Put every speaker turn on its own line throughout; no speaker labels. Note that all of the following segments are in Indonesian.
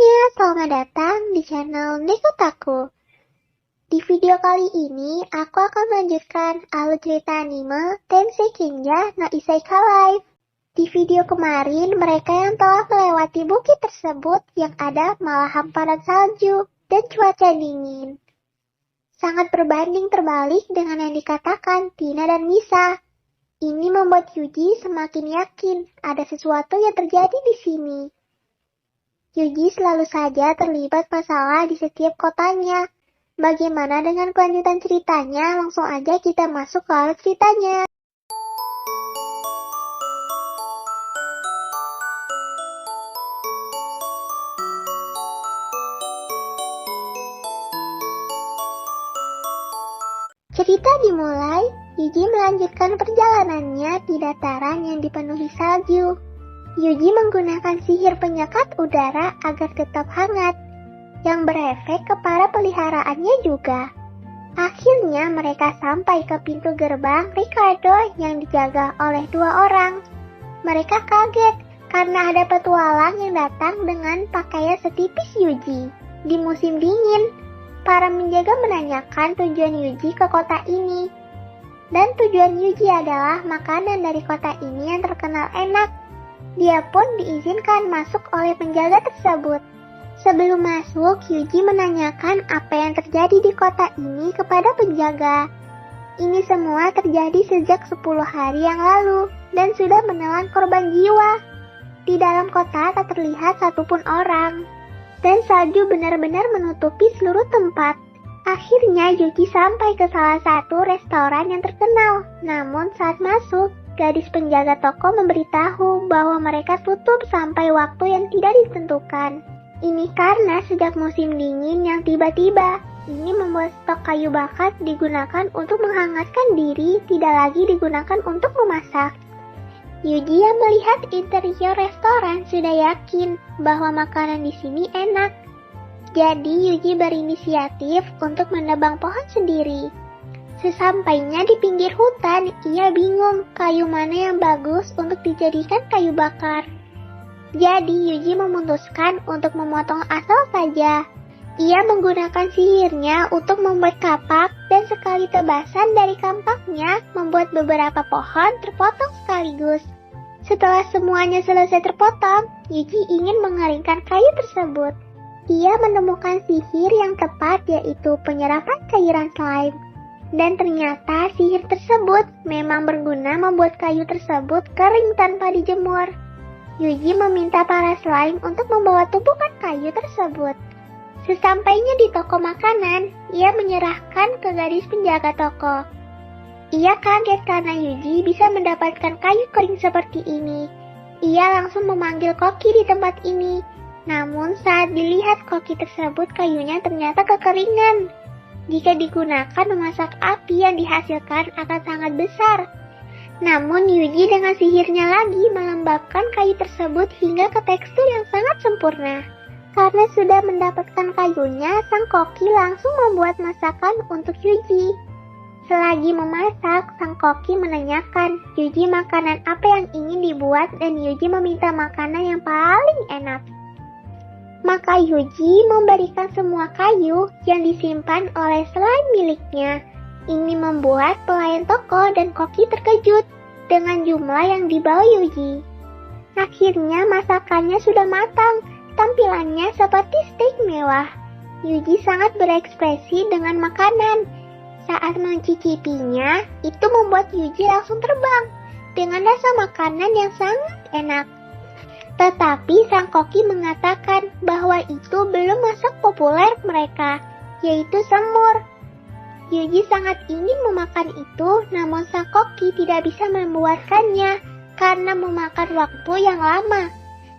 semuanya, selamat datang di channel Nekotaku. Di video kali ini, aku akan melanjutkan alur cerita anime Tensei Kenja no Isekai Live. Di video kemarin, mereka yang telah melewati bukit tersebut yang ada malah hamparan salju dan cuaca dingin. Sangat berbanding terbalik dengan yang dikatakan Tina dan Misa. Ini membuat Yuji semakin yakin ada sesuatu yang terjadi di sini. Yuji selalu saja terlibat masalah di setiap kotanya. Bagaimana dengan kelanjutan ceritanya? Langsung aja kita masuk ke alur ceritanya. Cerita dimulai, Yuji melanjutkan perjalanannya di dataran yang dipenuhi salju. Yuji menggunakan sihir penyekat udara agar tetap hangat, yang berefek ke para peliharaannya juga. Akhirnya mereka sampai ke pintu gerbang Ricardo yang dijaga oleh 2 orang. Mereka kaget karena ada petualang yang datang dengan pakaian setipis Yuji. Di musim dingin, para menjaga menanyakan tujuan Yuji ke kota ini. Dan tujuan Yuji adalah makanan dari kota ini yang terkenal enak. Dia pun diizinkan masuk oleh penjaga tersebut. Sebelum masuk, Yuji menanyakan apa yang terjadi di kota ini kepada penjaga. Ini semua terjadi sejak 10 hari yang lalu dan sudah menelan korban jiwa. Di dalam kota tak terlihat satupun orang. Dan salju benar-benar menutupi seluruh tempat. Akhirnya Yuji sampai ke salah satu restoran yang terkenal. Namun saat masuk, gadis penjaga toko memberitahu bahwa mereka tutup sampai waktu yang tidak ditentukan. Ini karena sejak musim dingin yang tiba-tiba, ini membuat stok kayu bakar digunakan untuk menghangatkan diri, tidak lagi digunakan untuk memasak. Yuji yang melihat interior restoran sudah yakin bahwa makanan di sini enak. Jadi Yuji berinisiatif untuk menebang pohon sendiri. Sesampainya di pinggir hutan, ia bingung kayu mana yang bagus untuk dijadikan kayu bakar. Jadi Yuji memutuskan untuk memotong asal saja. Ia menggunakan sihirnya untuk membuat kapak dan sekali tebasan dari kampaknya membuat beberapa pohon terpotong sekaligus. Setelah semuanya selesai terpotong, Yuji ingin mengeringkan kayu tersebut. Ia menemukan sihir yang tepat, yaitu penyerapan cairan slime. Dan ternyata sihir tersebut memang berguna membuat kayu tersebut kering tanpa dijemur. Yuji meminta para slime untuk membawa tumpukan kayu tersebut. Sesampainya di toko makanan, ia menyerahkan ke gadis penjaga toko. Ia kaget karena Yuji bisa mendapatkan kayu kering seperti ini. Ia langsung memanggil koki di tempat ini. Namun saat dilihat koki tersebut, kayunya ternyata kekeringan. Jika digunakan memasak, api yang dihasilkan akan sangat besar. Namun Yuji dengan sihirnya lagi melembabkan kayu tersebut hingga ke tekstur yang sangat sempurna. Karena sudah mendapatkan kayunya, sang koki langsung membuat masakan untuk Yuji. Selagi memasak, sang koki menanyakan Yuji makanan apa yang ingin dibuat dan Yuji meminta makanan yang paling enak. Maka Yuji memberikan semua kayu yang disimpan oleh slime miliknya. Ini membuat pelayan toko dan koki terkejut dengan jumlah yang dibawa Yuji. Akhirnya masakannya sudah matang, tampilannya seperti steak mewah. Yuji sangat berekspresi dengan makanan. Saat mencicipinya, itu membuat Yuji langsung terbang dengan rasa makanan yang sangat enak. Tetapi sang koki mengatakan bahwa itu belum masak populer mereka, yaitu semur. Yuji sangat ingin memakan itu, namun sang koki tidak bisa membuatkannya karena memakan waktu yang lama.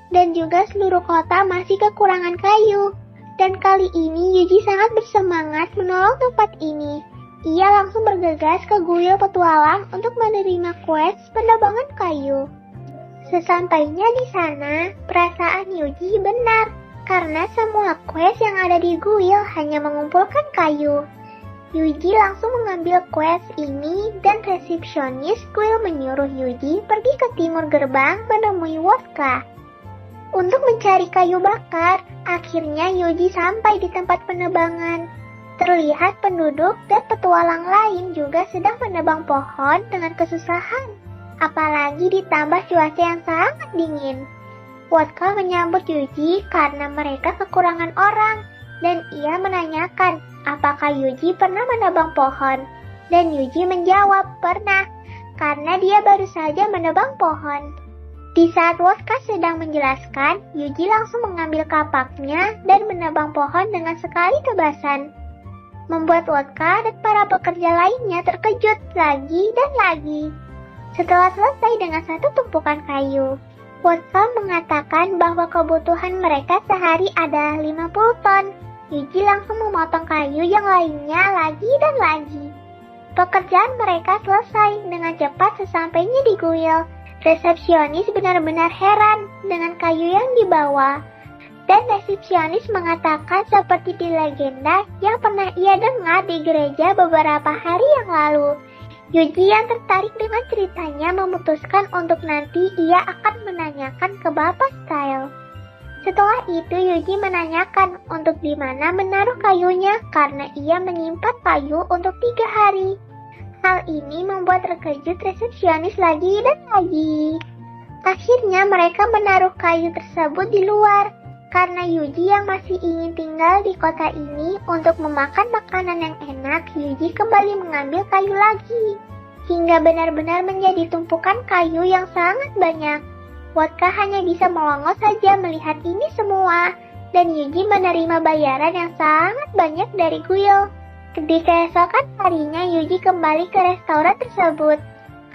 Dan juga seluruh kota masih kekurangan kayu. Dan kali ini Yuji sangat bersemangat menolong tempat ini. Ia langsung bergegas ke kuil petualang untuk menerima quest penebangan kayu. Sesampainya di sana, perasaan Yuji benar, karena semua quest yang ada di guild hanya mengumpulkan kayu. Yuji langsung mengambil quest ini dan resepsionis guild menyuruh Yuji pergi ke timur gerbang menemui Wodka. untuk mencari kayu bakar. Akhirnya Yuji sampai di tempat penebangan. Terlihat penduduk dan petualang lain juga sedang menebang pohon dengan kesusahan. Apalagi ditambah cuaca yang sangat dingin. Wodka menyambut Yuji karena mereka kekurangan orang. Dan ia menanyakan apakah Yuji pernah menebang pohon. Dan Yuji menjawab pernah, karena dia baru saja menebang pohon. Di saat Wodka sedang menjelaskan, Yuji langsung mengambil kapaknya dan menebang pohon dengan sekali tebasan. Membuat Wodka dan para pekerja lainnya terkejut lagi dan lagi. Setelah selesai dengan satu tumpukan kayu, Wodka mengatakan bahwa kebutuhan mereka sehari ada 50 ton. Yuji langsung memotong kayu yang lainnya lagi dan lagi. Pekerjaan mereka selesai dengan cepat sesampainya di kuil. Resepsionis benar-benar heran dengan kayu yang dibawa. Dan resepsionis mengatakan seperti di legenda yang pernah ia dengar di gereja beberapa hari yang lalu. Yuji yang tertarik dengan ceritanya memutuskan untuk nanti ia akan menanyakan ke Bapak Style. Setelah itu Yuji menanyakan untuk di mana menaruh kayunya karena ia menyimpan kayu untuk 3 hari. Hal ini membuat terkejut resepsionis lagi dan lagi. Akhirnya mereka menaruh kayu tersebut di luar karena Yuji yang masih ingin tinggal di kota ini untuk memakan makanan yang enak. Yuji kembali mengambil kayu lagi hingga benar-benar menjadi tumpukan kayu yang sangat banyak. Wodka hanya bisa melongo saja melihat ini semua, dan Yuji menerima bayaran yang sangat banyak dari kuil. Di keesokan harinya Yuji kembali ke restoran tersebut.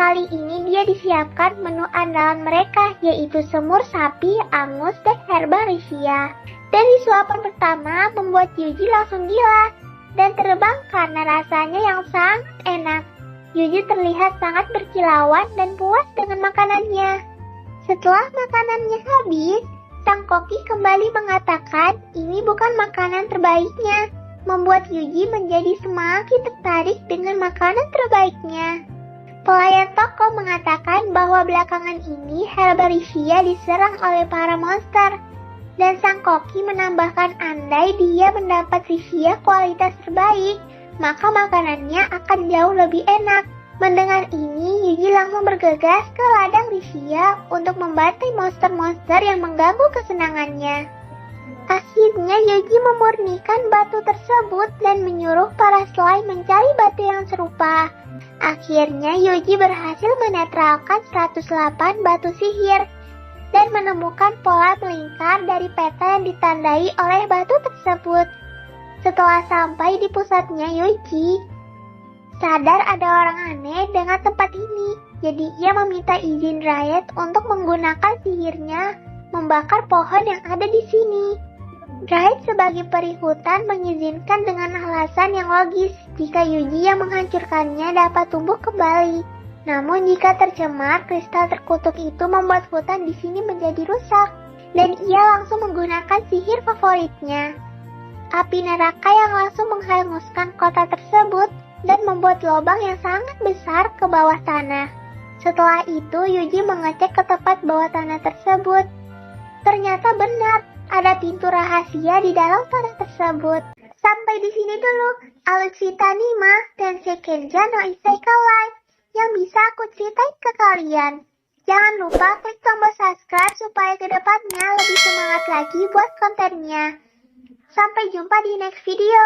Kali ini dia disiapkan menu andalan mereka, yaitu semur sapi, angus, dan herbalisia. Dari suapan pertama membuat Yuji langsung gila dan terbang karena rasanya yang sangat enak. Yuji terlihat sangat berkilauan dan puas dengan makanannya. Setelah makanannya habis, sang koki kembali mengatakan ini bukan makanan terbaiknya, membuat Yuji menjadi semakin tertarik dengan makanan terbaiknya. Pelayan toko mengatakan bahwa belakangan ini herbalisia diserang oleh para monster, dan sang koki menambahkan andai dia mendapat risia kualitas terbaik, maka makanannya akan jauh lebih enak. Mendengar ini, Yuji langsung bergegas ke ladang risia untuk membantai monster-monster yang mengganggu kesenangannya. Akhirnya Yuji memurnikan batu tersebut dan menyuruh para slime mencari batu yang serupa. Akhirnya Yuji berhasil menetralkan 108 batu sihir dan menemukan pola melingkar dari peta yang ditandai oleh batu tersebut. Setelah sampai di pusatnya Yuji sadar ada orang aneh dengan tempat ini, jadi ia meminta izin Riot untuk menggunakan sihirnya membakar pohon yang ada di sini. Riot sebagai peri hutan mengizinkan dengan alasan yang logis jika Yuji yang menghancurkannya dapat tumbuh kembali. Namun jika tercemar, kristal terkutuk itu membuat hutan di sini menjadi rusak, dan ia langsung menggunakan sihir favoritnya, api neraka yang langsung menghanguskan kota tersebut dan membuat lubang yang sangat besar ke bawah tanah. Setelah itu, Yuji mengecek ke tempat bawah tanah tersebut. Ternyata benar, ada pintu rahasia di dalam tanah tersebut. Sampai di sini dulu, Alucita Nima dan Sekenja no Isekai Live yang bisa aku ceritain ke kalian. Jangan lupa klik tombol subscribe supaya kedepannya lebih semangat lagi buat kontennya. Sampai jumpa di next video.